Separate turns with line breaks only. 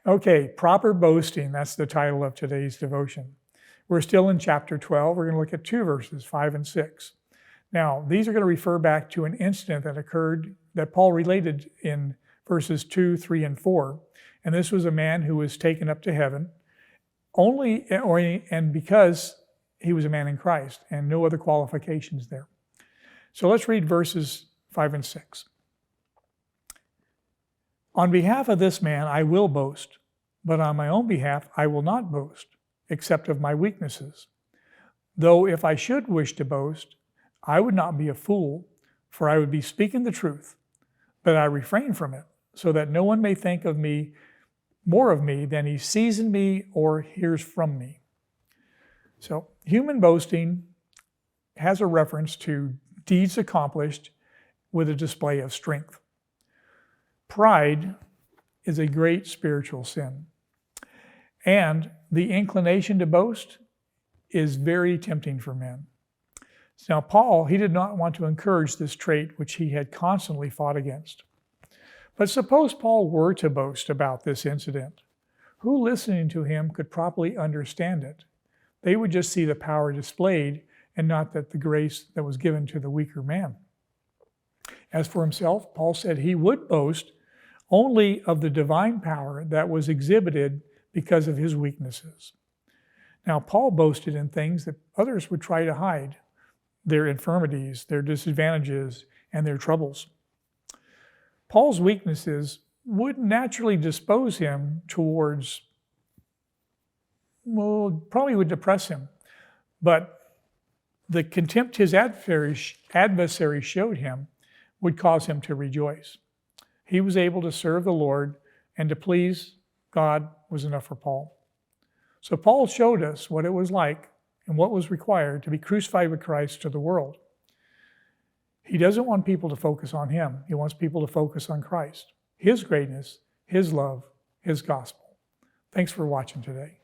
Okay, proper boasting. That's the title of today's devotion. We're still in chapter 12. We're going to look at 2 verses, 5 and 6. Now, these are going to refer back to an incident that occurred that Paul related in verses 2, 3, and 4. And this was a man who was taken up to heaven and because he was a man in Christ and no other qualifications there. So let's read verses 5 and 6. On behalf of this man I will boast, but on my own behalf I will not boast, except of my weaknesses. Though if I should wish to boast, I would not be a fool, for I would be speaking the truth, but I refrain from it, so that no one may think of me more of me than he sees in me or hears from me. So human boasting has a reference to deeds accomplished with a display of strength. Pride is a great spiritual sin, and the inclination to boast is very tempting for men. Now, Paul, he did not want to encourage this trait which he had constantly fought against. But suppose Paul were to boast about this incident. Who listening to him could properly understand it? They would just see the power displayed and not that the grace that was given to the weaker man. As for himself, Paul said he would boast only of the divine power that was exhibited because of his weaknesses. Now, Paul boasted in things that others would try to hide, their infirmities, their disadvantages, and their troubles. Paul's weaknesses would naturally dispose him towards, probably would depress him, but the contempt his adversary showed him would cause him to rejoice. He was able to serve the Lord, and to please God was enough for Paul. So Paul showed us what it was like and what was required to be crucified with Christ to the world. He doesn't want people to focus on him. He wants people to focus on Christ, his greatness, his love, his gospel. Thanks for watching today.